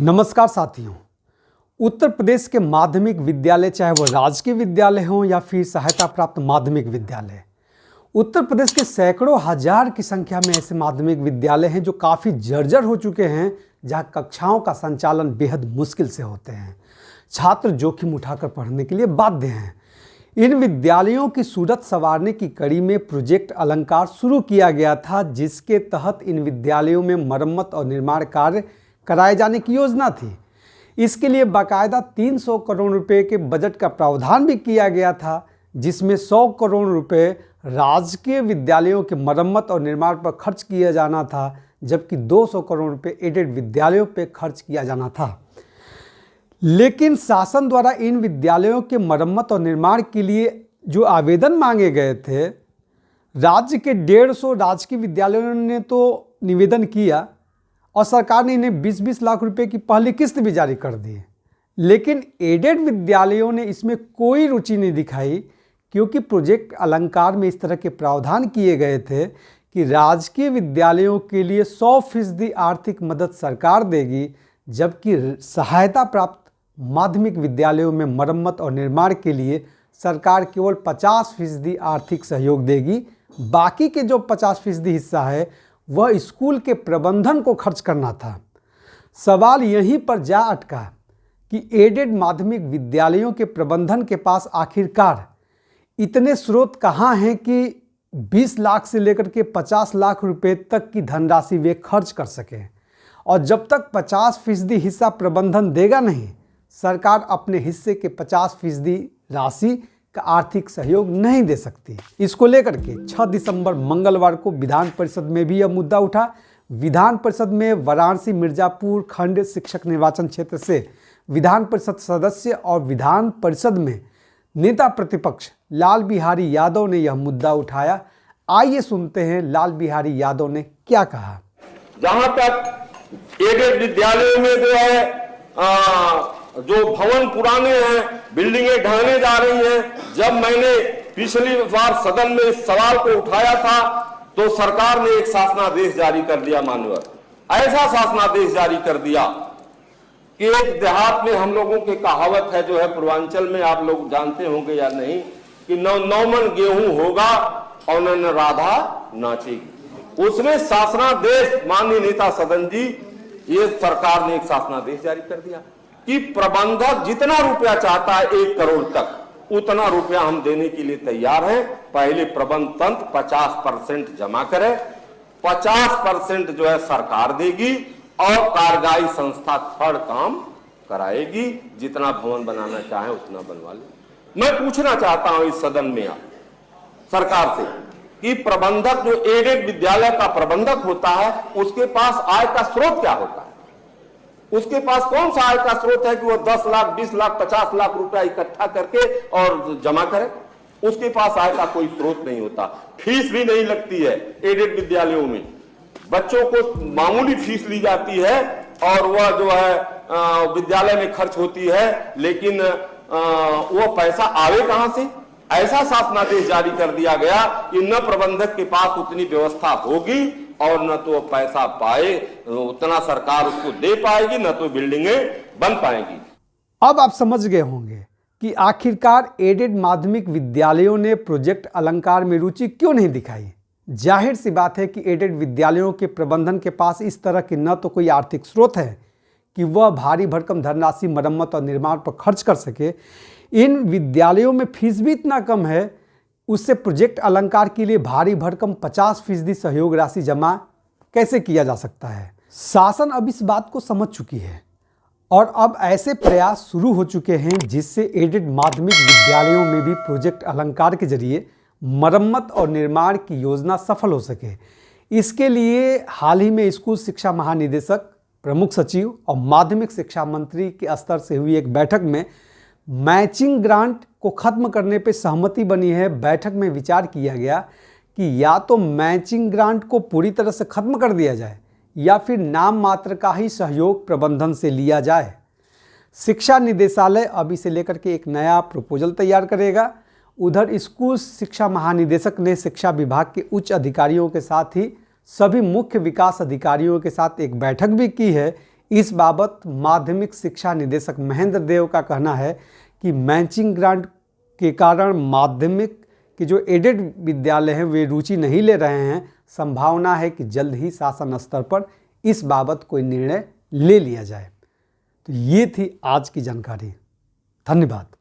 नमस्कार साथियों। उत्तर प्रदेश के माध्यमिक विद्यालय, चाहे वो राजकीय विद्यालय हों या फिर सहायता प्राप्त माध्यमिक विद्यालय, उत्तर प्रदेश के सैकड़ों हजार की संख्या में ऐसे माध्यमिक विद्यालय हैं जो काफ़ी जर्जर हो चुके हैं, जहां कक्षाओं का संचालन बेहद मुश्किल से होते हैं। छात्र जोखिम उठाकर पढ़ने के लिए बाध्य हैं। इन विद्यालयों की सूरत संवारने की कड़ी में प्रोजेक्ट अलंकार शुरू किया गया था, जिसके तहत इन विद्यालयों में मरम्मत और निर्माण कार्य कराए जाने की योजना थी। इसके लिए बाकायदा 300 करोड़ रुपए के बजट का प्रावधान भी किया गया था, जिसमें 100 करोड़ रुपए राजकीय विद्यालयों के मरम्मत और निर्माण पर खर्च किया जाना था, जबकि 200 करोड़ रुपए एडेड विद्यालयों पर खर्च किया जाना था। लेकिन शासन द्वारा इन विद्यालयों के मरम्मत और निर्माण के लिए जो आवेदन मांगे गए थे, राज्य के 150 राजकीय विद्यालयों ने तो निवेदन किया और सरकार ने इन्हें 20-20 लाख रुपए की पहली किस्त भी जारी कर दी। लेकिन एडेड विद्यालयों ने इसमें कोई रुचि नहीं दिखाई, क्योंकि प्रोजेक्ट अलंकार में इस तरह के प्रावधान किए गए थे कि राजकीय विद्यालयों के लिए 100% आर्थिक मदद सरकार देगी, जबकि सहायता प्राप्त माध्यमिक विद्यालयों में मरम्मत और निर्माण के लिए सरकार केवल 50% आर्थिक सहयोग देगी। बाकी के जो 50% हिस्सा है वह स्कूल के प्रबंधन को खर्च करना था। सवाल यहीं पर जा अटका कि एडेड माध्यमिक विद्यालयों के प्रबंधन के पास आखिरकार इतने स्रोत कहाँ हैं कि 20 लाख से लेकर के 50 लाख रुपए तक की धनराशि वे खर्च कर सकें। और जब तक 50% हिस्सा प्रबंधन देगा नहीं, सरकार अपने हिस्से के 50% राशि का आर्थिक सहयोग नहीं दे सकती। इसको लेकर के 6 दिसंबर मंगलवार को विधान परिषद में भी यह मुद्दा उठा। विधान परिषद में वाराणसी मिर्जापुर खंड शिक्षक निर्वाचन क्षेत्र से विधान परिषद सदस्य और विधान परिषद में नेता प्रतिपक्ष लाल बिहारी यादव ने यह मुद्दा उठाया। आइए सुनते हैं लाल बिहारी यादव ने क्या कहा। जहां तक एडेड विद्यालयों में जो है जो भवन पुराने हैं, बिल्डिंगें ढहने जा रही हैं। जब मैंने पिछली बार सदन में इस सवाल को उठाया था तो सरकार ने एक शासनादेश जारी कर दिया। मानवर ऐसा शासनादेश जारी कर दिया कि एक देहात में हम लोगों की कहावत है, जो है पूर्वांचल में, आप लोग जानते होंगे या नहीं, कि 9 मन गेहूं होगा और न राधा नाचेगी। उसमें शासनादेश माननीय नेता सदन जी, ये सरकार ने एक शासनादेश जारी कर दिया कि प्रबंधक जितना रुपया चाहता है 1 करोड़ तक, उतना रुपया हम देने के लिए तैयार हैं। पहले प्रबंध तंत्र 50% जमा करे, 50% जो है सरकार देगी और कार्यदायी संस्था थर्ड काम कराएगी। जितना भवन बनाना चाहे उतना बनवा ले। मैं पूछना चाहता हूं इस सदन में आप सरकार से कि प्रबंधक, जो एडेड विद्यालय का प्रबंधक होता है, उसके पास आय का स्रोत क्या होता है? उसके पास कौन सा आय का स्रोत है कि वो 10 लाख, 20 लाख, 50 लाख रुपया इकट्ठा करके और जमा करे? उसके पास आय का कोई स्रोत नहीं होता। फीस भी नहीं लगती है एडेड विद्यालयों में। बच्चों को मामूली फीस ली जाती है और वह जो है विद्यालय में खर्च होती है, लेकिन वो पैसा आवे कहां से? ऐसा शासनादेश जारी कर दिया गया कि न प्रबंधक के पास उतनी व्यवस्था होगी और न तो पैसा पाए, उतना सरकार उसको दे पाएगी, न तो बिल्डिंगें बन पाएंगी। अब आप समझ गए होंगे कि आखिरकार एडेड माध्यमिक विद्यालयों ने प्रोजेक्ट अलंकार में रुचि क्यों नहीं दिखाई। जाहिर सी बात है कि एडेड विद्यालयों के प्रबंधन के पास इस तरह की न तो कोई आर्थिक स्रोत है कि वह भारी भरकम धनराशि मरम्मत और निर्माण पर खर्च कर सके। इन विद्यालयों में फीस भी इतना कम है, उससे प्रोजेक्ट अलंकार के लिए भारी भरकम 50% सहयोग राशि जमा कैसे किया जा सकता है। शासन अब इस बात को समझ चुकी है और अब ऐसे प्रयास शुरू हो चुके हैं जिससे एडेड माध्यमिक विद्यालयों में भी प्रोजेक्ट अलंकार के जरिए मरम्मत और निर्माण की योजना सफल हो सके। इसके लिए हाल ही में स्कूल शिक्षा महानिदेशक, प्रमुख सचिव और माध्यमिक शिक्षा मंत्री के स्तर से हुई एक बैठक में मैचिंग ग्रांट को खत्म करने पर सहमति बनी है। बैठक में विचार किया गया कि या तो मैचिंग ग्रांट को पूरी तरह से खत्म कर दिया जाए या फिर नाम मात्र का ही सहयोग प्रबंधन से लिया जाए। शिक्षा निदेशालय अब इसे लेकर के एक नया प्रपोजल तैयार करेगा। उधर स्कूल शिक्षा महानिदेशक ने शिक्षा विभाग के उच्च अधिकारियों के साथ ही सभी मुख्य विकास अधिकारियों के साथ एक बैठक भी की है। इस बाबत माध्यमिक शिक्षा निदेशक महेंद्र देव का कहना है कि मैचिंग ग्रांट के कारण माध्यमिक के जो एडेड विद्यालय हैं वे रुचि नहीं ले रहे हैं। संभावना है कि जल्द ही शासन स्तर पर इस बाबत कोई निर्णय ले लिया जाए। तो ये थी आज की जानकारी। धन्यवाद।